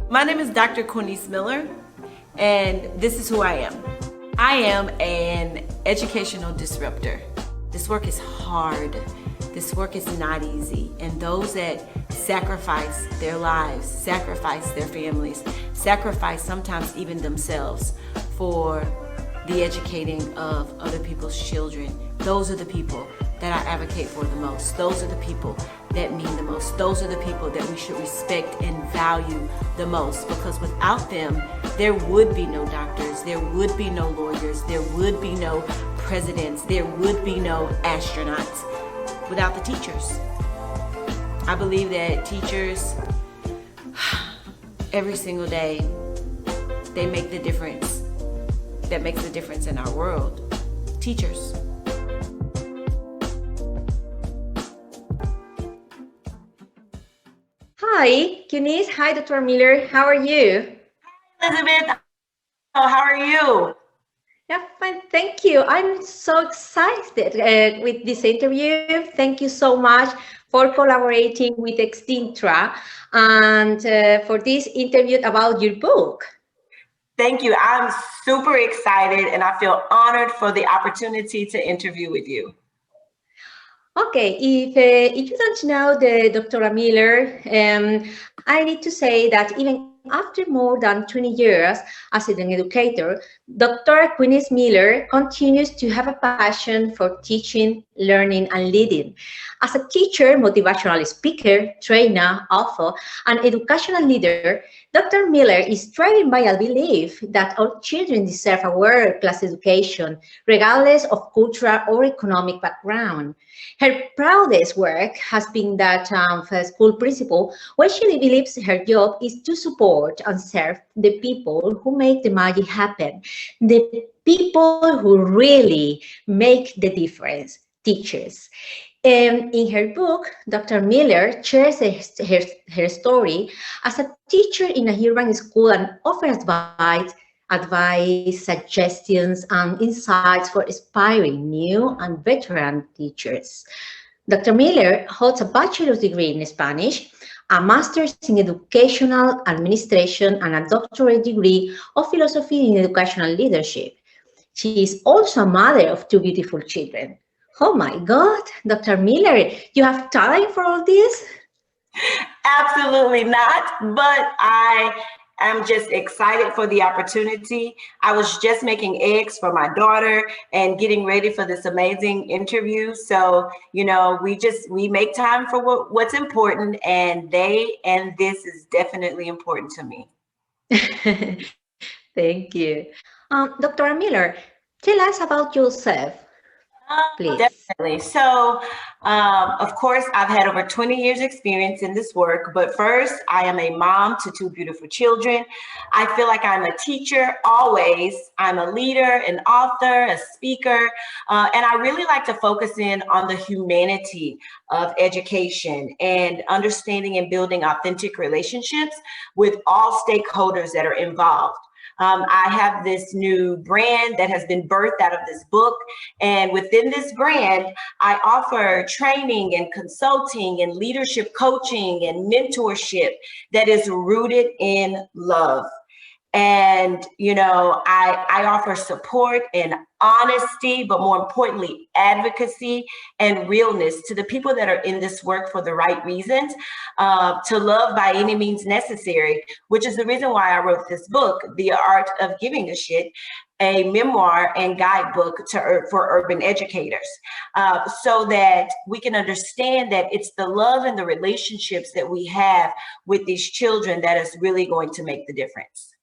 My name is Dr. Queinnise Miller, and this is who I am. I am an educational disruptor. This work is hard. This work is not easy. And those that sacrifice their lives, sacrifice their families, sacrifice sometimes even themselves for the educating of other people's children, those are the people that I advocate for the most. Those are the people that mean the most. Those are the people that we should respect and value the most, because without them, there would be no doctors, there would be no lawyers, there would be no presidents, there would be no astronauts without the teachers. I believe that teachers, every single day, they make the difference. That makes a difference in our world. Teachers. Hi, Queinnise. Hi, Dr. Miller. How are you? Elizabeth, how are you? Yeah, fine. Thank you. I'm so excited with this interview. Thank you so much for collaborating with Exdintra and for this interview about your book. Thank you. I'm super excited and I feel honored for the opportunity to interview with you. Okay, if you don't know the Dr. Miller, I need to say that even after more than 20 years as an educator, Dr. Queinnise Miller continues to have a passion for teaching, learning, and leading. As a teacher, motivational speaker, trainer, author, and educational leader, Dr. Miller is driven by a belief that all children deserve a world-class education, regardless of cultural or economic background. Her proudest work has been that of a school principal, where she believes her job is to support and serve the people who make the magic happen, the people who really make the difference, teachers. In her book, Dr. Miller shares her story as a teacher in a urban school and offers advice, suggestions, and insights for aspiring new and veteran teachers. Dr. Miller holds a bachelor's degree in Spanish, a master's in educational administration, and a doctorate degree of philosophy in educational leadership. She is also a mother of two beautiful children. Oh my God, Dr. Miller, you have time for all this? Absolutely not, but I am just excited for the opportunity. I was just making eggs for my daughter and getting ready for this amazing interview. So, we make time for what's important, and this is definitely important to me. Thank you. Dr. Miller, tell us about yourself, please. Definitely. So, of course, I've had over 20 years experience in this work, but first, I am a mom to two beautiful children. I feel like I'm a teacher always. I'm a leader, an author, a speaker, and I really like to focus in on the humanity of education and understanding and building authentic relationships with all stakeholders that are involved. I have this new brand that has been birthed out of this book. And within this brand, I offer training and consulting and leadership coaching and mentorship that is rooted in love. And, I offer support and honesty, but more importantly, advocacy and realness to the people that are in this work for the right reasons, to love by any means necessary, which is the reason why I wrote this book, The Art of Giving a Shit, a memoir and guidebook for urban educators, so that we can understand that it's the love and the relationships that we have with these children that is really going to make the difference.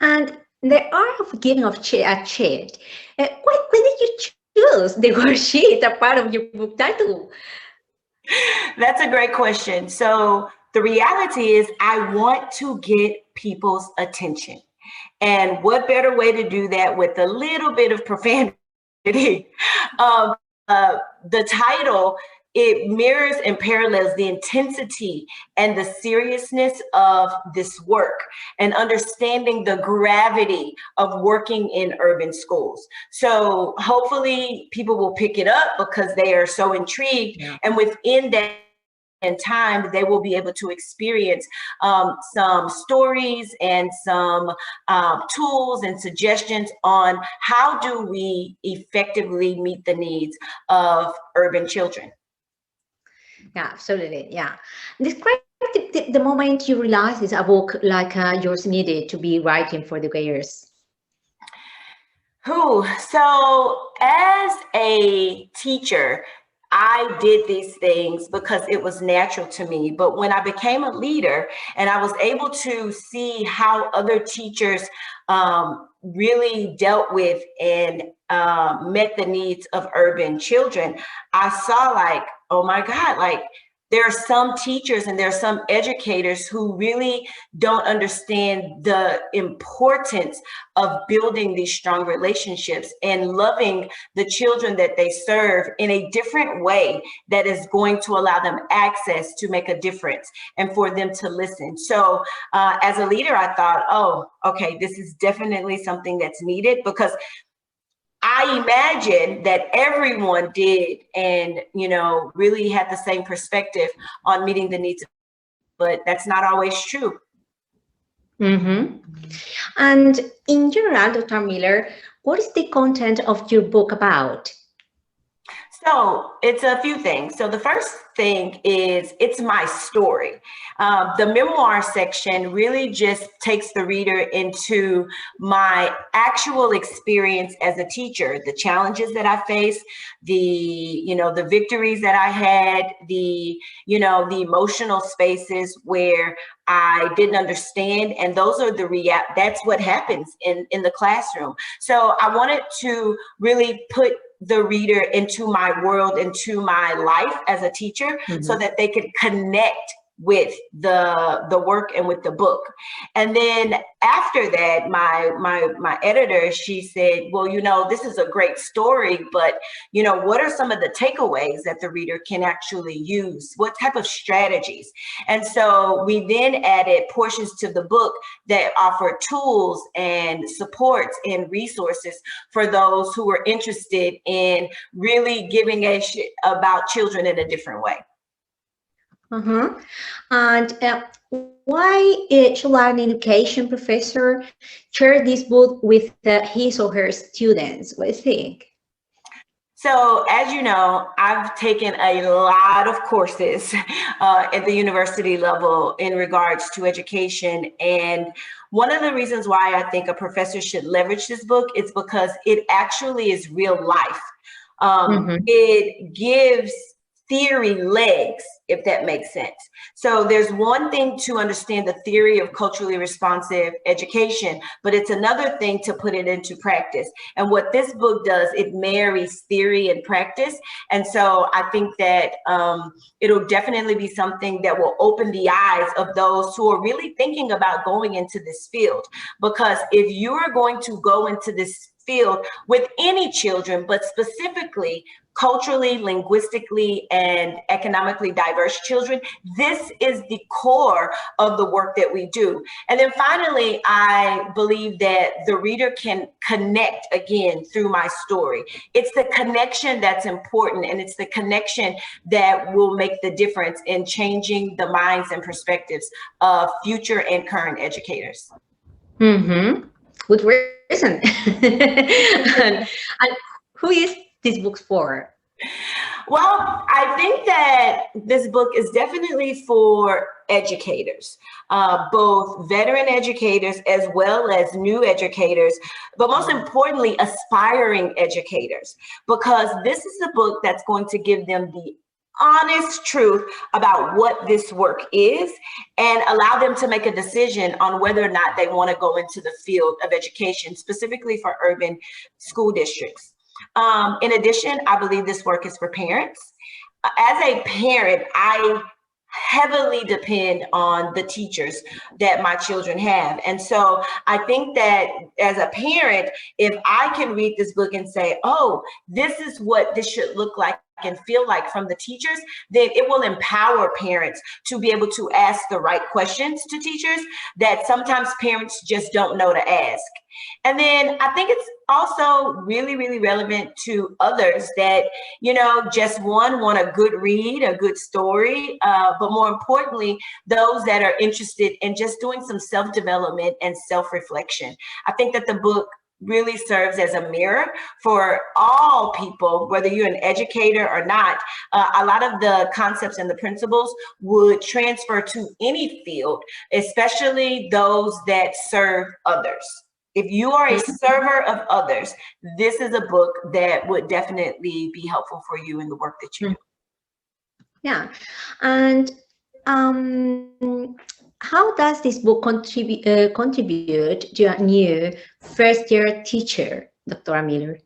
And the art of giving a shit. Why did you choose the word shit a part of your book title? That's a great question. So the reality is I want to get people's attention. And what better way to do that with a little bit of profanity? The title, it mirrors and parallels the intensity and the seriousness of this work and understanding the gravity of working in urban schools. So hopefully people will pick it up because they are so intrigued. Yeah. And within that time, they will be able to experience some stories and some tools and suggestions on how do we effectively meet the needs of urban children. Yeah, absolutely. Yeah. Describe the moment you realized it's a book like yours needed to be writing for educators. So as a teacher, I did these things because it was natural to me. But when I became a leader and I was able to see how other teachers really dealt with and met the needs of urban children, I saw like, oh my God, like there are some teachers and there are some educators who really don't understand the importance of building these strong relationships and loving the children that they serve in a different way that is going to allow them access to make a difference and for them to listen. So as a leader, I thought, oh, okay, this is definitely something that's needed, because I imagine that everyone did and, really had the same perspective on meeting the needs, but that's not always true. Mm-hmm. And in general, Dr. Miller, what is the content of your book about? So it's a few things. So the first thing is it's my story. The memoir section really just takes the reader into my actual experience as a teacher, the challenges that I faced, the victories that I had, the emotional spaces where I didn't understand. And those are that's what happens in the classroom. So I wanted to really put the reader into my world, into my life as a teacher, so that they could connect with the work and with the book. And then after that, my editor, she said, well, this is a great story, but what are some of the takeaways that the reader can actually use? What type of strategies? And so we then added portions to the book that offer tools and supports and resources for those who are interested in really giving a shit about children in a different way. And why should an education professor share this book with his or her students? What do you think? So, as you know, I've taken a lot of courses at the university level in regards to education. And one of the reasons why I think a professor should leverage this book is because it actually is real life. It gives theory legs, if that makes sense. So there's one thing to understand the theory of culturally responsive education, but it's another thing to put it into practice. And what this book does, it marries theory and practice. And so I think that it'll definitely be something that will open the eyes of those who are really thinking about going into this field. Because if you're going to go into this field with any children, but specifically culturally, linguistically, and economically diverse children, this is the core of the work that we do. And then finally, I believe that the reader can connect again through my story. It's the connection that's important, and it's the connection that will make the difference in changing the minds and perspectives of future and current educators. Good reason. and who is this book for? Well, I think that this book is definitely for educators, both veteran educators as well as new educators, but most importantly, aspiring educators, because this is a book that's going to give them the honest truth about what this work is and allow them to make a decision on whether or not they want to go into the field of education, specifically for urban school districts. In addition, I believe this work is for parents. As a parent, I heavily depend on the teachers that my children have. And so I think that as a parent, if I can read this book and say, oh, this is what this should look like and feel like from the teachers, then it will empower parents to be able to ask the right questions to teachers that sometimes parents just don't know to ask. And then I think it's also really, really relevant to others that, just want a good read, a good story, but more importantly, those that are interested in just doing some self-development and self-reflection. I think that the book really serves as a mirror for all people, whether you're an educator or not. A lot of the concepts and the principles would transfer to any field, especially those that serve others. If you are a server of others, this is a book that would definitely be helpful for you in the work that you do. Yeah. And how does this book contribute to a new first-year teacher, Dr. Miller?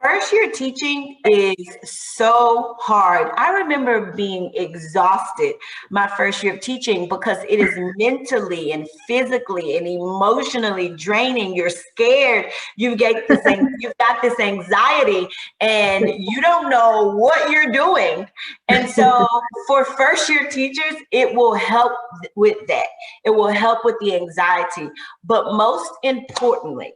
First year teaching is so hard. I remember being exhausted my first year of teaching because it is mentally and physically and emotionally draining. You're scared. You've got this anxiety and you don't know what you're doing. And so for first year teachers, it will help with that. It will help with the anxiety. But most importantly,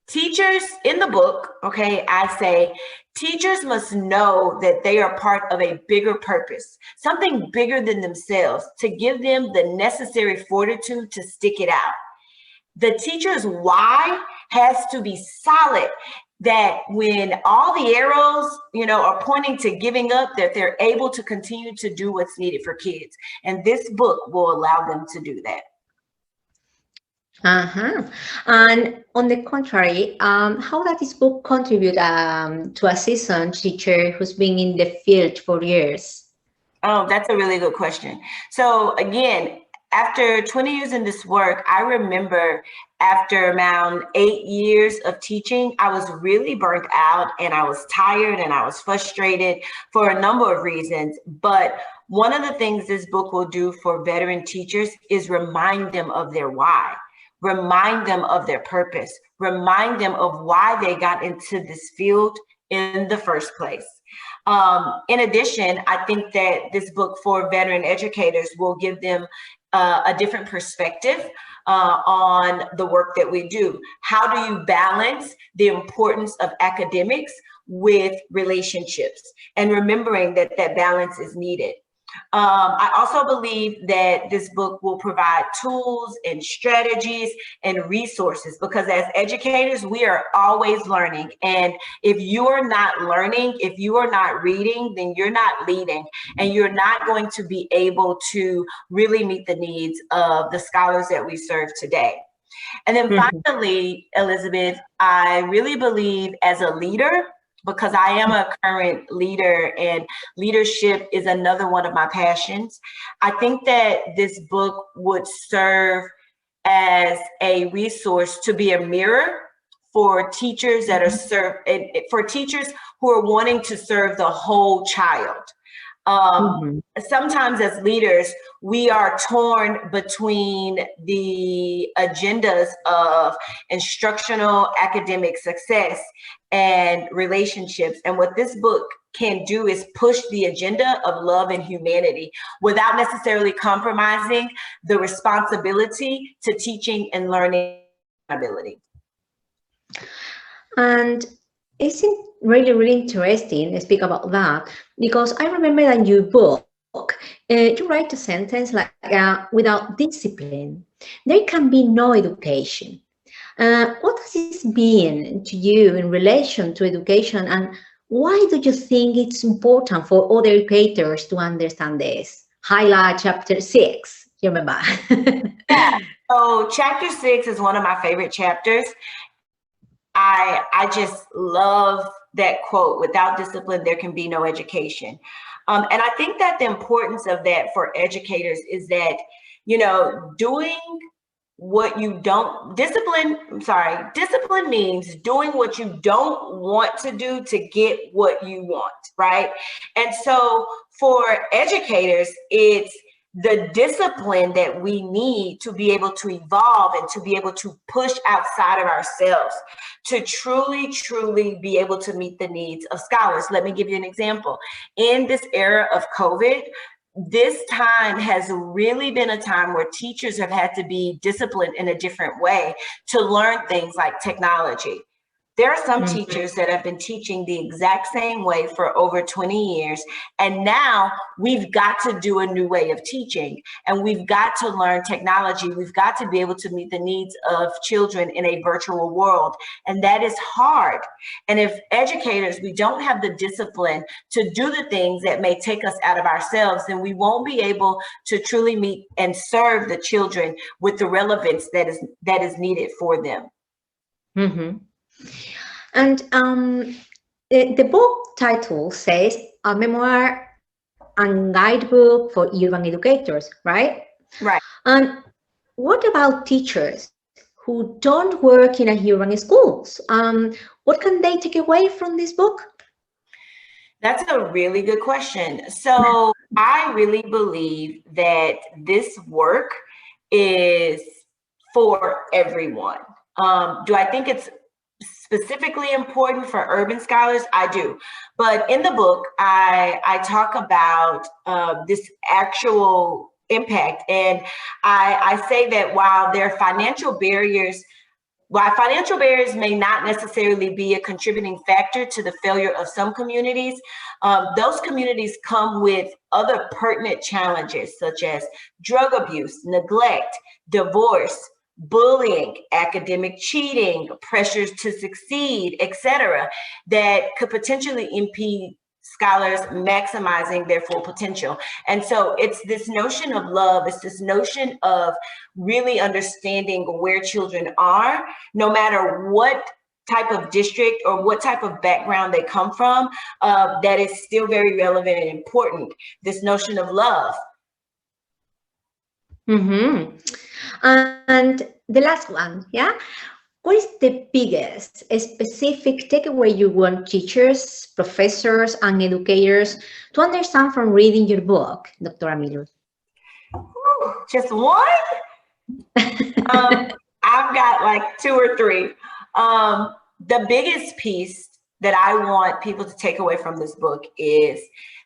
teachers in the book, okay, I say teachers must know that they are part of a bigger purpose, something bigger than themselves, to give them the necessary fortitude to stick it out. The teacher's why has to be solid, that when all the arrows, are pointing to giving up, that they're able to continue to do what's needed for kids. And this book will allow them to do that. And on the contrary, how does this book contribute to a seasoned teacher who's been in the field for years? Oh, that's a really good question. So again, after 20 years in this work, I remember after around 8 years of teaching, I was really burnt out and I was tired and I was frustrated for a number of reasons. But one of the things this book will do for veteran teachers is remind them of their why. Remind them of their purpose, remind them of why they got into this field in the first place. In addition, I think that this book for veteran educators will give them a different perspective on the work that we do. How do you balance the importance of academics with relationships and remembering that that balance is needed? I also believe that this book will provide tools and strategies and resources, because as educators, we are always learning. And if you are not learning, if you are not reading, then you're not leading, and you're not going to be able to really meet the needs of the scholars that we serve today. And then finally, Elizabeth, I really believe as a leader, because I am a current leader and leadership is another one of my passions, I think that this book would serve as a resource to be a mirror for teachers that are for teachers who are wanting to serve the whole child. Sometimes as leaders, we are torn between the agendas of instructional academic success and relationships. And what this book can do is push the agenda of love and humanity without necessarily compromising the responsibility to teaching and learning ability. And it's really, really interesting to speak about that, because I remember that in your book, you write a sentence like, without discipline, there can be no education. What does this mean to you in relation to education, and why do you think it's important for other educators to understand this? Highlight chapter 6, you remember? Yeah, so chapter 6 is one of my favorite chapters. I just love that quote, without discipline, there can be no education. And I think that the importance of that for educators is that, doing what you don't, discipline means doing what you don't want to do to get what you want, right? And so for educators, it's the discipline that we need to be able to evolve and to be able to push outside of ourselves to truly, truly be able to meet the needs of scholars. Let me give you an example. In this era of COVID, this time has really been a time where teachers have had to be disciplined in a different way to learn things like technology. There are some teachers that have been teaching the exact same way for over 20 years. And now we've got to do a new way of teaching, and we've got to learn technology. We've got to be able to meet the needs of children in a virtual world. And that is hard. And if educators, we don't have the discipline to do the things that may take us out of ourselves, then we won't be able to truly meet and serve the children with the relevance that is needed for them. Mm-hmm. And the book title says a memoir and guidebook for urban educators, right? Right. And what about teachers who don't work in a urban schools? What can they take away from this book? That's a really good question. So I really believe that this work is for everyone. Do I think it's specifically important for urban scholars? I do. But in the book, I talk about this actual impact. And I say that while financial barriers may not necessarily be a contributing factor to the failure of some communities, those communities come with other pertinent challenges such as drug abuse, neglect, divorce, bullying, academic cheating, pressures to succeed, etc., that could potentially impede scholars maximizing their full potential. And so it's this notion of love, it's this notion of really understanding where children are, no matter what type of district or what type of background they come from, that is still very relevant and important, this notion of love. Mm-hmm. And the last one, yeah? What is the biggest specific takeaway you want teachers, professors, and educators to understand from reading your book, Dr. Miller? Just one? I've got like two or three. The biggest piece that I want people to take away from this book is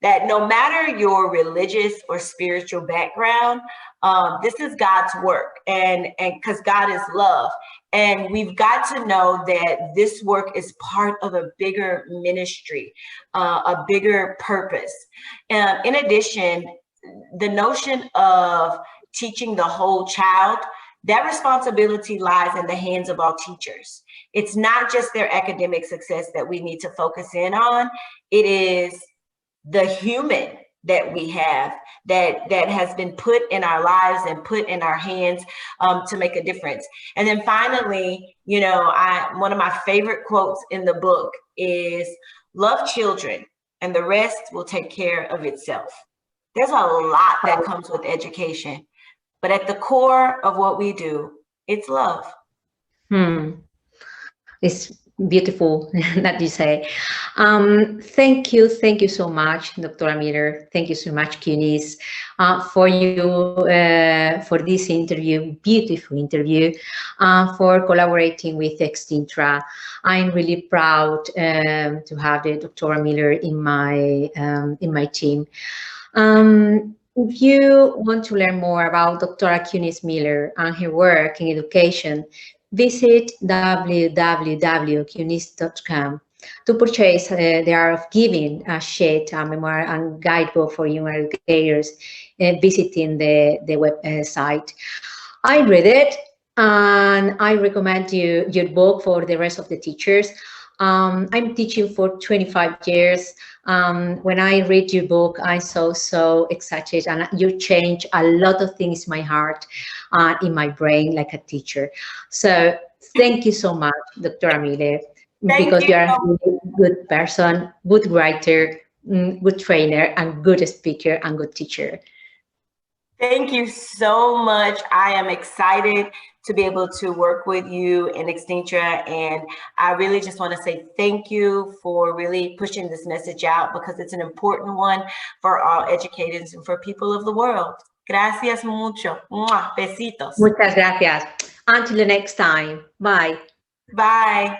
that no matter your religious or spiritual background, this is God's work, and because God is love. And we've got to know that this work is part of a bigger ministry, a bigger purpose. In addition, the notion of teaching the whole child, that responsibility lies in the hands of all teachers. It's not just their academic success that we need to focus in on. It is the human that we have that has been put in our lives and put in our hands to make a difference. And then finally, one of my favorite quotes in the book is, "Love children and the rest will take care of itself." There's a lot that comes with education, but at the core of what we do, it's love. It's beautiful that you say. Thank you so much, Dr. Miller. Thank you so much, Queinnise, for this interview, beautiful interview, for collaborating with Exdintra. I'm really proud to have the Dr. Miller in my team. If you want to learn more about Dr. Queinnise Miller and her work in education, visit www.queinnise.com to purchase The Art of Giving, a sheet, a memoir, and guidebook for young educators, visiting the website. I read it, and I recommend you your book for the rest of the teachers. I'm teaching for 25 years. When I read your book, I'm so excited, and you change a lot of things in my heart, in my brain, like a teacher. So thank you so much, Dr. Miller, because you are a really good person, good writer, good trainer, and good speaker, and good teacher. Thank you so much. I am excited to be able to work with you in Exdintra, and I really just want to say thank you for really pushing this message out, because it's an important one for all educators and for people of the world. Gracias mucho. Besitos. Muchas gracias. Until the next time. Bye. Bye.